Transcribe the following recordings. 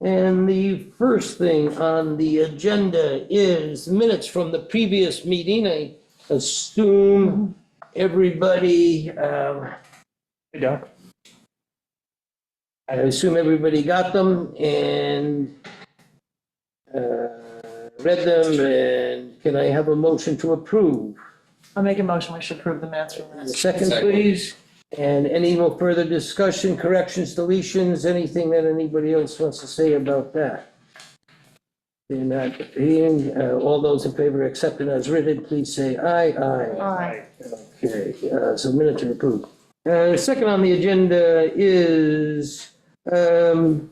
And the first thing on the agenda is minutes from the previous meeting. I assume everybody, Yeah. I assume everybody got them and read them, and can I have a motion to approve? I'll make a motion, we should approve the minutes from A this. second, please. And any more further discussion, corrections, deletions, anything that anybody else wants to say about that? They're not being, all those in favor of accepting as written, please say aye. Aye. Okay, so minutes are approved. Second on the agenda is Bo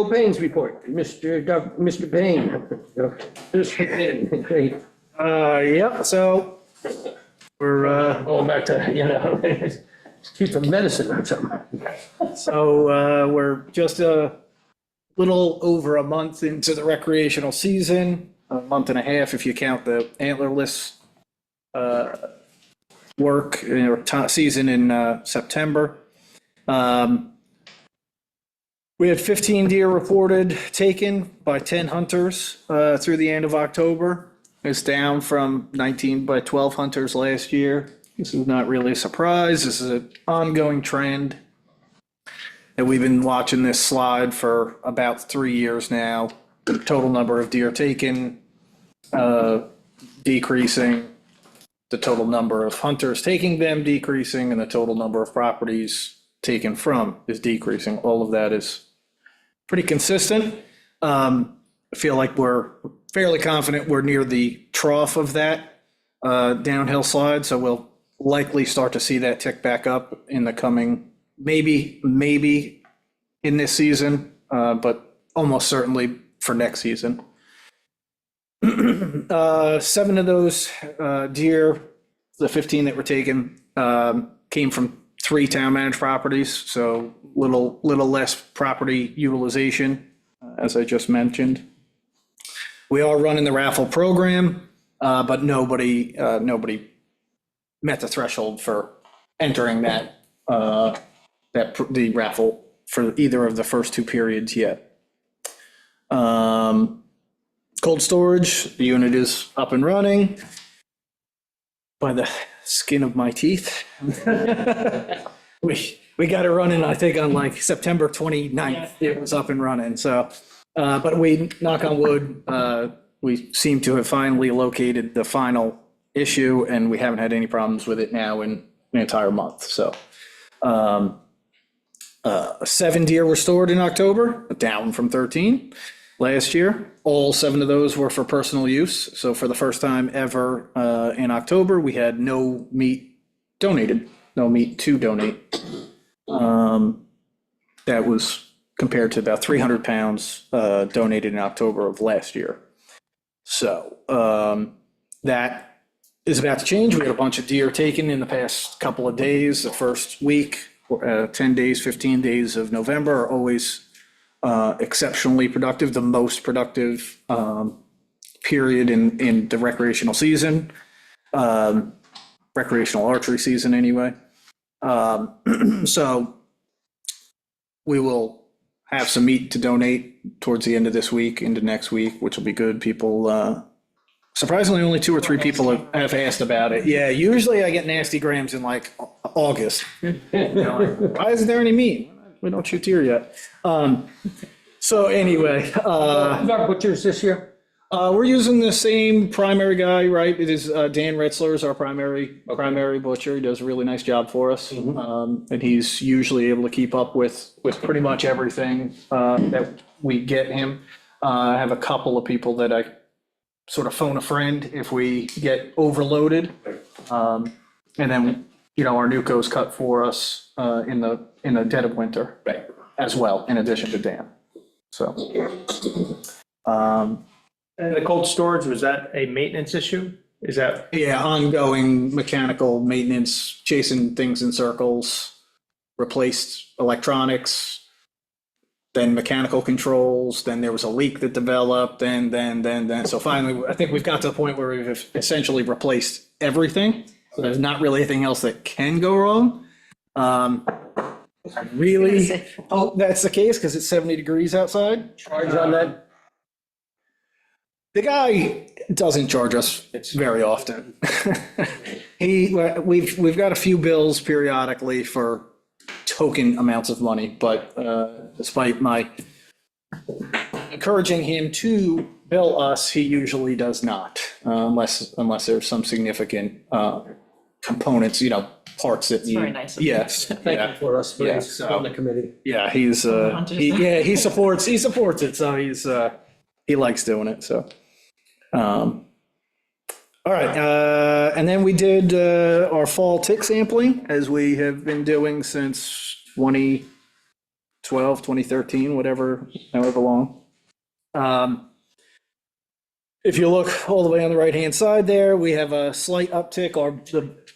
Payne's report. Mr. Payne. Mr. Payne, great. Yep, so we're, Going back to, keep the medicine or something. we're just a little over a month into the recreational season, a month and a half if you count the antlerless work or season in September. We had 15 deer reported taken by 10 hunters through the end of October. It's down from 19 by 12 hunters last year. This is not really a surprise. This is an ongoing trend. And we've been watching this slide for about 3 years now. The total number of deer taken decreasing, the total number of hunters taking them decreasing, and the total number of properties taken from is decreasing. All of that is pretty consistent. I feel like we're fairly confident we're near the trough of that downhill slide, so we'll likely start to see that tick back up in the coming, maybe in this season, but almost certainly for next season. 7 of those deer, the 15 that were taken, came from 3 town managed properties, so little less property utilization, as I just mentioned. We are running the raffle program, but nobody met the threshold for entering the raffle for either of the first 2 periods yet. Cold storage, the unit is up and running by the skin of my teeth. We got it running, I think, on like September 29th. It was up and running. So, but we, knock on wood, we seem to have finally located the final issue, and we haven't had any problems with it now in an entire month. So, 7 deer were stored in October, down from 13 last year. All 7 of those were for personal use. So for the first time ever in October, we had no meat donated, no meat to donate. That was compared to about 300 pounds donated in October of last year. So that is about to change. We had a bunch of deer taken in the past couple of days. The first week, 10 days, 15 days of November are always exceptionally productive, the most productive period in the recreational season, recreational archery season anyway. So we will have some meat to donate towards the end of this week into next week, which will be good. People, surprisingly, only 2 or 3 people have asked about it. Yeah, usually I get nasty grams in like August. You know, like, why isn't there any meat? We don't shoot deer yet. So anyway, Who's our butchers this year? we're using the same primary guy, right? It is Dan Ritzler is our primary butcher. He does a really nice job for us, and he's usually able to keep up with pretty much everything that we get him. I have a couple of people that I sort of phone a friend if we get overloaded, and then our Nuco's cut for us in the dead of winter, Right. as well, in addition to Dan. So. And the cold storage, was that a maintenance issue? Is that, Yeah, ongoing mechanical maintenance, chasing things in circles, replaced electronics, then mechanical controls, then there was a leak that developed, then. So finally, I think we've got to the point where we've essentially replaced everything. So there's not really anything else that can go wrong. really hope that's the case because it's 70 degrees outside. Charge on that? The guy doesn't charge us very often. We've got a few bills periodically for token amounts of money, but despite my encouraging him to bill us, he usually does not, unless there's some significant components, parts that need. very nice of him. Yes, Thank yeah, you for us, Yeah, please, so- on the committee. yeah, he's, Hunters. he supports it, so he likes doing it, so. All right, and then we did our fall tick sampling, as we have been doing since 2012, 2013, however long. If you look all the way on the right-hand side there, we have a slight uptick.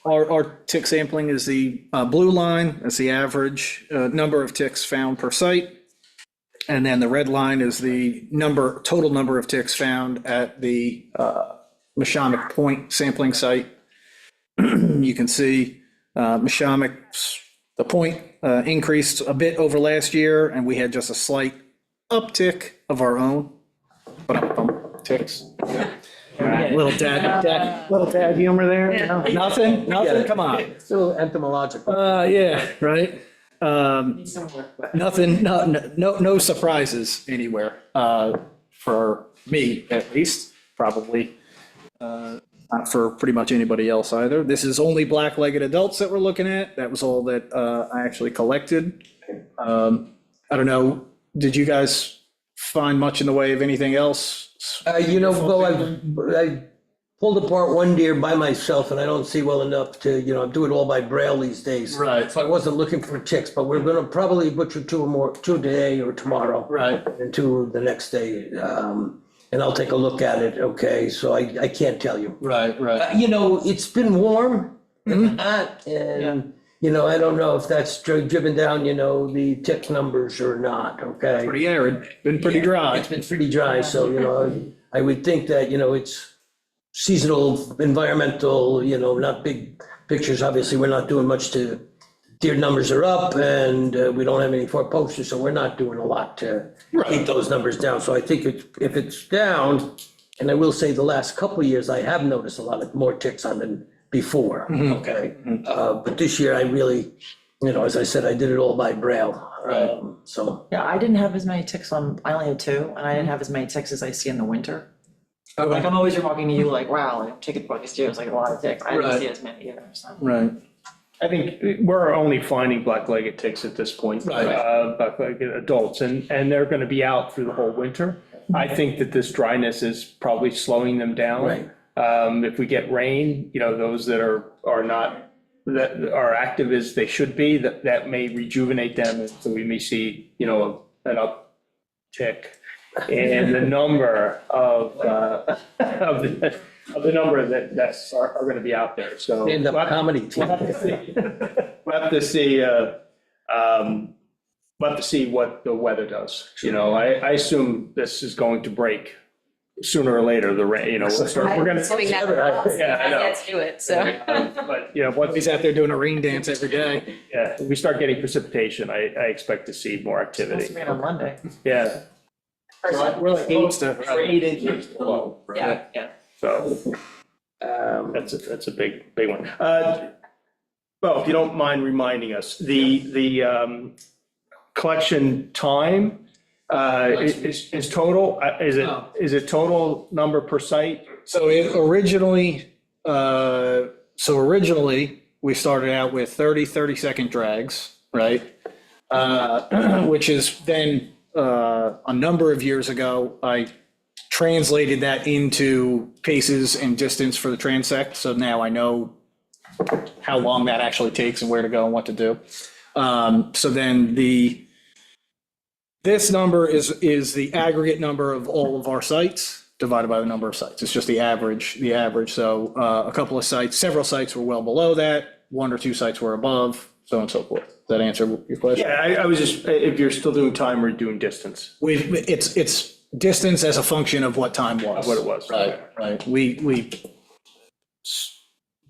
Our tick sampling is the blue line, that's the average number of ticks found per site. And then the red line is the total number of ticks found at the Mashonack Point sampling site. You can see Mashonack's, the point increased a bit over last year, and we had just a slight uptick of our own. Ticks. Little dad humor there. Nothing, come on. Still entomological. Yeah, right. Need some work, but- Nothing, no surprises anywhere, for me at least, probably. Not for pretty much anybody else either. This is only black-legged adults that we're looking at. That was all that I actually collected. I don't know, did you guys find much in the way of anything else? Well, I pulled apart one deer by myself and I don't see well enough to, do it all by braille these days. Right. So I wasn't looking for ticks, but we're gonna probably butcher two today or tomorrow. Right. And two the next day. And I'll take a look at it, okay? So I can't tell you. Right. It's been warm and hot and, I don't know if that's driven down, the tick numbers or not, okay? Pretty arid, been pretty dry. It's been pretty dry, so, I would think that, it's seasonal, environmental, not big pictures. Obviously, we're not doing much to, deer numbers are up and we don't have any four posters, so we're not doing a lot to keep those numbers down. So I think if it's down, and I will say the last couple of years, I have noticed a lot of more ticks on than before, okay? But this year I really, as I said, I did it all by braille. So, Yeah, I didn't have as many ticks I only had 2, and I didn't have as many ticks as I see in the winter. Like, I'm always remarking to you, like, wow, like, chicken pox deer is like a lot of ticks. I didn't Right. see as many either, so. Right. I think we're only finding black-legged ticks at this point. Right. Black-legged adults, and they're gonna be out through the whole winter. I think that this dryness is probably slowing them down. Right. If we get rain, those that are not, that are active as they should be, that may rejuvenate them, and so we may see, an uptick in the number of the number that are gonna be out there, so. stand-up comedy team. We'll have to see, we'll have to see what the weather does. I assume this is going to break sooner or later, the rain, we're gonna. Assuming that, Yeah, I know. let's do it, so. But, once He's out there doing a rain dance every day. if we start getting precipitation, I expect to see more It's supposed activity. to rain on Monday. Yeah. We're like close to. 8 inches below. Yeah. So that's a big one. Well, if you don't mind reminding us, the collection time is total, is it total number per site? So originally, we started out with 30-second drags, right? Which is then, a number of years ago, I translated that into paces and distance for the transect. So now I know how long that actually takes and where to go and what to do. So then this number is the aggregate number of all of our sites divided by the number of sites. It's just the average. So a couple of sites, several sites were well below that, 1 or 2 sites were above, so on and so forth. Does that answer your question? Yeah, I was just, if you're still doing time or doing distance. It's distance as a function of what time was. What it was. Right. We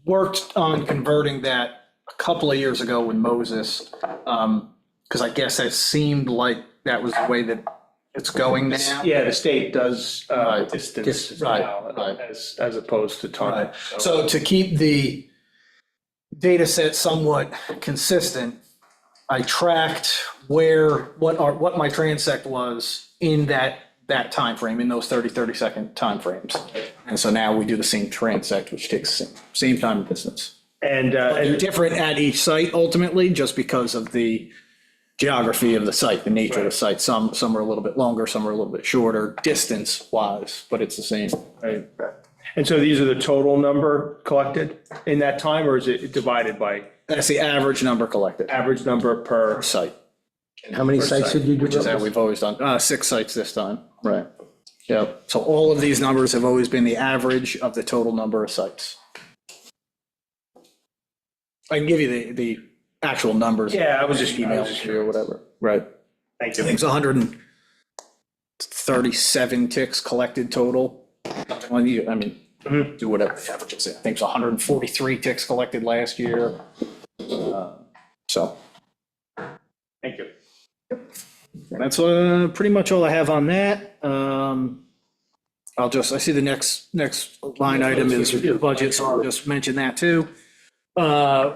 worked on converting that a couple of years ago with Moses. because I guess that seemed like that was the way that it's going now. Yeah, the state does distance Distance, now, right. as opposed to time. Right. So to keep the data set somewhat consistent, I tracked what my transect was in that time frame, in those 30-second time frames. And so now we do the same transect, which takes the same time and distance. And, They're different at each site ultimately, just because of the geography of the site, the nature of the site. Some are a little bit longer, some are a little bit shorter, distance-wise, but it's the same. right. And so these are the total number collected in that time, or is it divided by That's the average number collected average number per? site, How many sites did you do? which is how we've always done. 6 sites this time, right. Yep. So all of these numbers have always been the average of the total number of sites. I can give you the actual numbers. Yeah, I was just Email you or whatever. Right. Thank I think you. it's 137 ticks collected total. I mean, do whatever the average is. I think it's 143 ticks collected last year. So Thank you. that's pretty much all I have on that. I see the next line item is budget, so I'll just mention that too.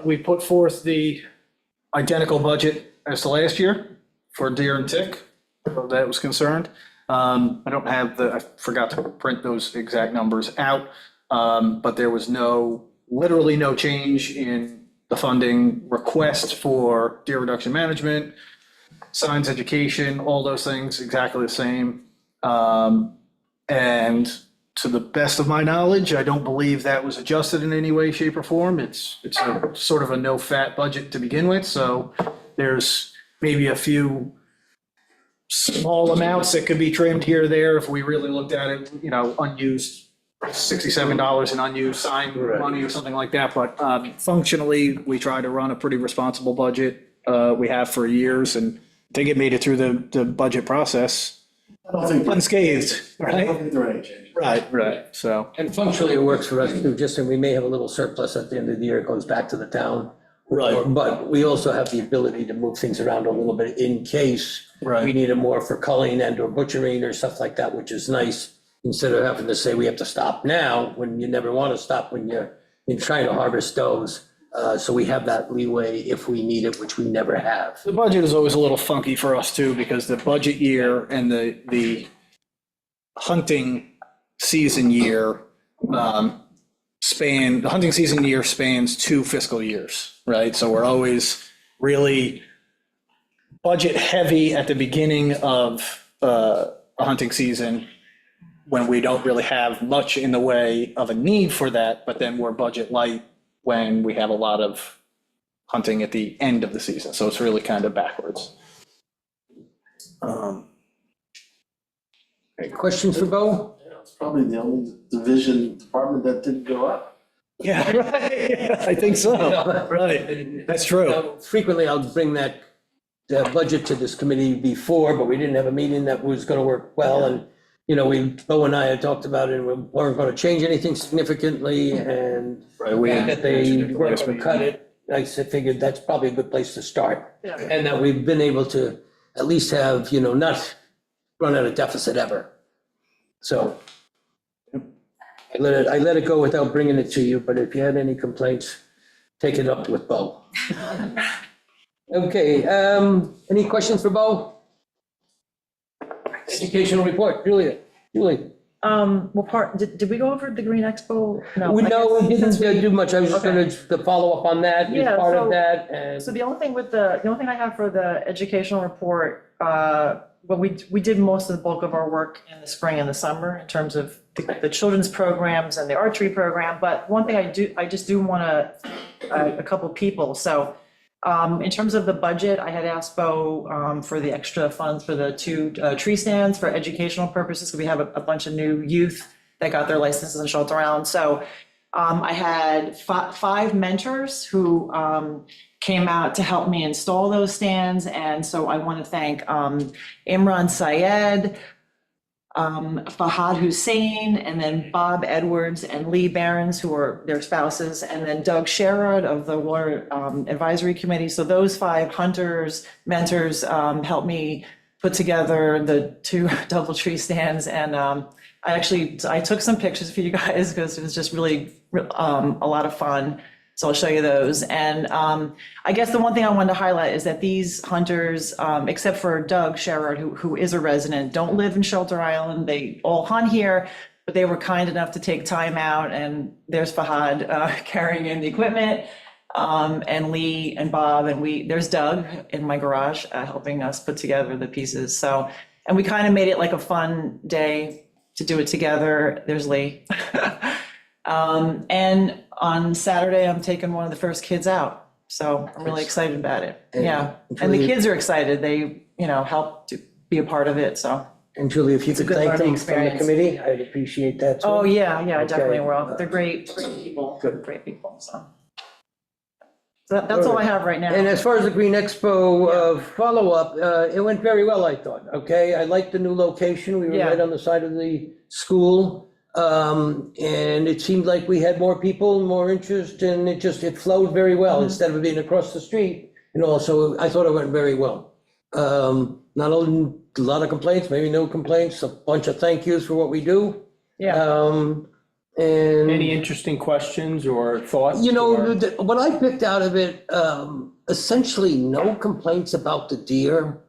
We put forth the identical budget as to last year for deer and tick, so that was concerned. I don't have I forgot to print those exact numbers out, but there was literally no change in the funding request for deer reduction management, science education, all those things exactly the same. And to the best of my knowledge, I don't believe that was adjusted in any way, shape, or form. It's a sort of a no-fat budget to begin with, so there's maybe a few small amounts that could be trimmed here or there if we really looked at it, unused $67 in unused sign money or something like that. But functionally, we try to run a pretty responsible budget. We have for years, and I think it made it through the budget process unscathed, right? Right. So, And functionally, it works for us too, just so we may have a little surplus at the end of the year, it goes back to the town. Right. But we also have the ability to move things around a little bit in case Right. we need it more for culling and or butchering or stuff like that, which is nice. Instead of having to say we have to stop now, when you never want to stop when you're trying to harvest those. So we have that leeway if we need it, which we never have. the budget is always a little funky for us too, because the budget year and the hunting season year the hunting season year spans 2 fiscal years, right? So we're always really budget heavy at the beginning of a hunting season when we don't really have much in the way of a need for that, but then we're budget light when we have a lot of hunting at the end of the season. So it's really kind of backwards. Questions for Bo? It's probably the only department that didn't go up. Yeah, right. I think so. Right. That's true. Frequently, I'll bring that budget to this committee before, but we didn't have a meeting that was gonna work well, and, Bo and I had talked about it, and we weren't gonna change anything significantly, and Right, we had that they mentioned it weren't last gonna meeting. cut it, figured that's probably a good place to start. Yeah. And that we've been able to at least have, not run at a deficit ever. So I let it go without bringing it to you, but if you had any complaints, take it up with Bo. Okay, any questions for Bo? Educational report, Julie. Did we go over the Green Expo? We I know we guess didn't do much, I was just Okay. gonna to follow up on that, as Yeah, part of so- that, and. So the only thing I have for the educational report, well, we did most of the bulk of our work in the spring and the summer in terms of the children's programs and the archery program. But one thing I just do want a couple people. So in terms of the budget, I had asked Bo for the extra funds for the 2 tree stands for educational purposes. We have a bunch of new youth that got their licenses and shelter around. So I had 5 mentors who came out to help me install those stands. And so I want to thank Imran Syed, Fahad Hussein, and then Bob Edwards and Lee Barons, who are their spouses, and then Doug Sherrod of the Water Advisory Committee. So those 5 hunters, mentors helped me put together the 2 DoubleTree stands. And I took some pictures for you guys because it was just really a lot of fun. So I'll show you those. And I guess the one thing I wanted to highlight is that these hunters, except for Doug Sherrod, who is a resident, don't live in Shelter Island. They all hunt here, but they were kind enough to take time out. And there's Fahad carrying in the equipment, and Lee and Bob, and there's Doug in my garage helping us put together the pieces. So, and we kind of made it like a fun day to do it together. There's Lee. And on Saturday, I'm taking one of the first kids out. So I'm really excited about it. Yeah. And the kids are excited. They, helped to be a part of it. So. And Julie, if you could good thank learning them from the experience. committee, I'd appreciate that too. Oh, yeah, I definitely Okay. will. They're great people. Good. Great people. So that's all I have right now. And as far as the Green Expo follow-up, it went very well, I thought, okay? I liked the new location. We were Yeah. right on the side of the school. And it seemed like we had more people, more interest, and it flowed very well instead of it being across the street. And also, I thought it went very well. Not a lot of complaints, maybe no complaints, a bunch of thank yous for what we do. Yeah. And. Any interesting questions or thoughts? You know, or- what I picked out of it, essentially no complaints about the deer,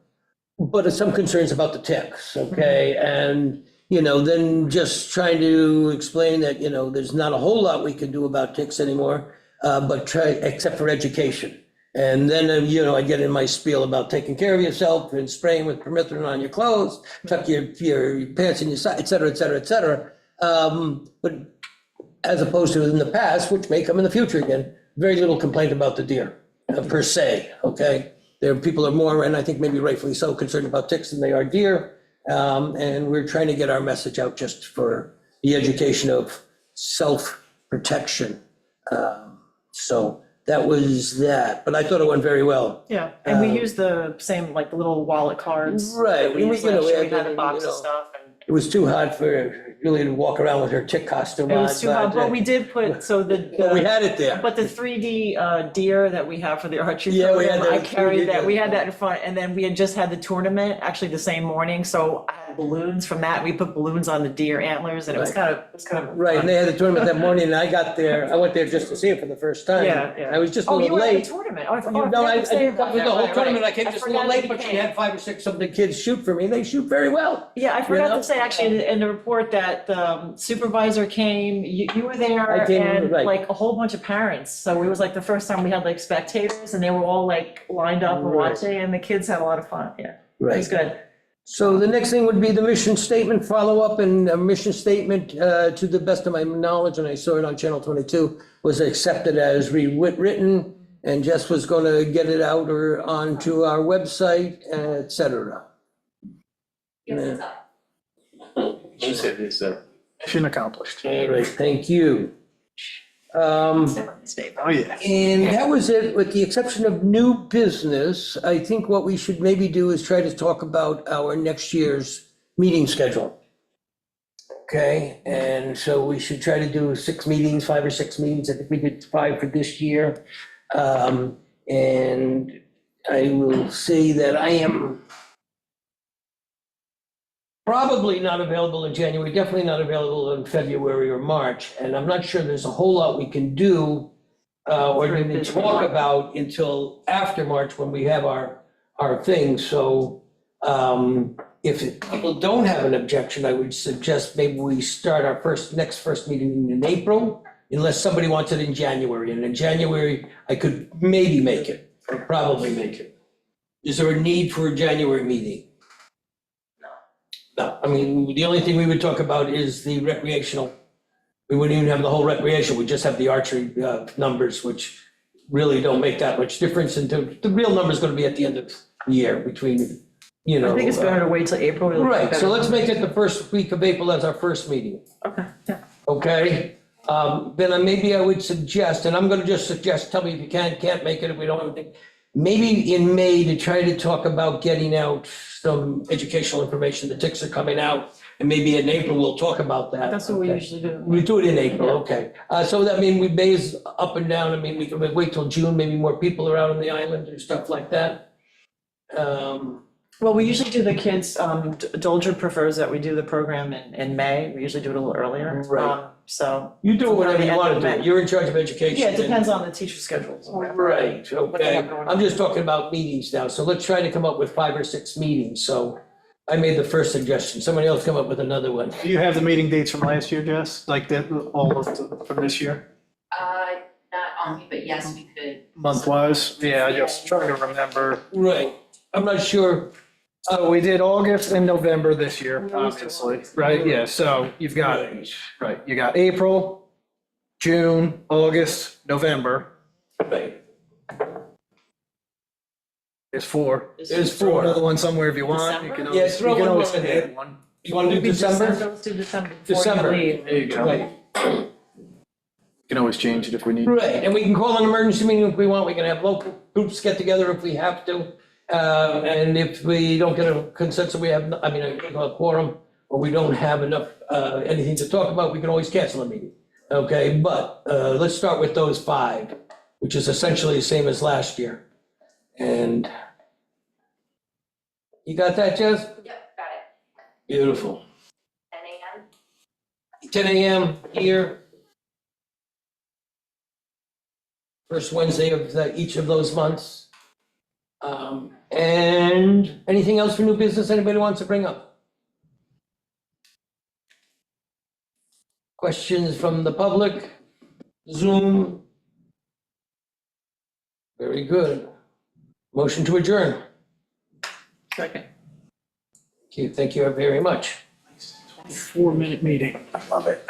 but some concerns about the ticks, okay? And, then just trying to explain that, there's not a whole lot we can do about ticks anymore, except for education. And then, I get in my spiel about taking care of yourself and spraying with permethrin on your clothes, tuck your pants in your side, et cetera, et cetera, et cetera. But as opposed to in the past, which may come in the future again, very little complaint about the deer per se, okay? People are more, and I think maybe rightfully so, concerned about ticks than they are deer. And we're trying to get our message out just for the education of self-protection. So that was that, but I thought it went very well. Yeah. And we used the same, like the little wallet cards. Right. that We used last year. We had a and, box of stuff. And It was too hot for Julie to walk around with her tick costume it on. was too hot, but we did put, so But we had it there. But the 3D deer that we have for the archery Yeah, we had program, I those 3D carried that, we deer. had that in front, and then we had just had the tournament, actually the same morning, so I had balloons from that, we put balloons on the deer antlers, and it was Right. kind of. Right, and they had the tournament that morning, and I went there just to see it for the first time. Yeah, yeah. I was just a Oh, you little were at the late. tournament, oh, I You forgot know, to say that was the whole Right, right. tournament, I came I just a little forgot late, that but you she came. had 5 or 6 of the kids shoot for me, they shoot very well. Yeah, I forgot know? to say, actually, in the report that the supervisor came, you were there, I came, and right. like a whole bunch of parents. So it was like the first time we had like spectators, and they were all like lined up and Right. watching, and the kids had a lot of fun, yeah. It was good. So the next thing would be the mission statement follow-up, and a mission statement, to the best of my knowledge, and I saw it on Channel 22, was accepted as rewritten, and Jess was gonna get it out or onto our website, et cetera. Yes, it's up. She said it's a. Mission accomplished. All right, thank you. Oh, yeah. And that was it, with the exception of new business. I think what we should maybe do is try to talk about our next year's meeting schedule. Okay, and so we should try to do 6 meetings, 5 or 6 meetings. I think we did 5 for this year. And I will say that I am probably not available in January, definitely not available in February or March, and I'm not sure there's a whole lot we can do or even talk about until after March when we have our things. So if people don't have an objection, I would suggest maybe we start our next first meeting in April, unless somebody wants it in January. And in January, I could maybe make it, or probably make it. Is there a need for a January meeting? No, I mean, the only thing we would talk about is the recreational. We wouldn't even have the whole recreation, we just have the archery numbers, which really don't make that much difference. And the real number's gonna be at the end of the year between, I think it's better to wait till April. It'll be Right, so better. let's make it the first week of April as our first meeting, Okay, yeah. okay? Then maybe I would suggest, and I'm gonna just suggest, tell me if you can't make it, if we don't have anything. maybe in May to try to talk about getting out some educational information. The ticks are coming out, and maybe in April we'll talk about that. That's what we Okay. usually do. We do it in April, okay. So that mean we May is up and down. I mean, we can wait till June, maybe more people around on the island or stuff like that. Well, we usually do the kids, Dolger prefers that we do the program in May. We usually do it a little earlier. Right. So. You do whatever you want to May. do. You're in charge of education. Yeah, it depends on the teacher schedules. Right, they okay. have going on. I'm just talking about meetings now, so let's try to come up with 5 or 6 meetings, so I made the first suggestion, somebody else come up with another one. Do you have the meeting dates from last year, Jess? Like all of from this year? Not on me, but yes, we could. Month-wise? Yeah, I just trying to remember. Right, I'm not sure, So we did August and November this year, obviously, right? Yeah, so you've got, right, you got April, June, August, November. right, There's 4. there's Throw 4. another one somewhere if you want. You December? can Yeah, always, throw you can one always more in there. add one. You wanna do Maybe December? Let's do December. before you December. leave. There you go. Right, You can always change it if we need. right, and we can call an emergency meeting if we want, we can have local groups get together if we have to. And if we don't get a consensus, we have, a quorum, or we don't have enough, anything to talk about, we can always cancel a meeting. Okay, but, let's start with those 5, which is essentially the same as last year. And you got that, Jess? Yep, got it. Beautiful. 10 a.m. 10 a.m. here. First Wednesday of each of those months. And anything else for new business anybody wants to bring up? Questions from the public? Zoom? Very good. Motion to adjourn. Second. Thank you very much. 4-minute meeting. I love it.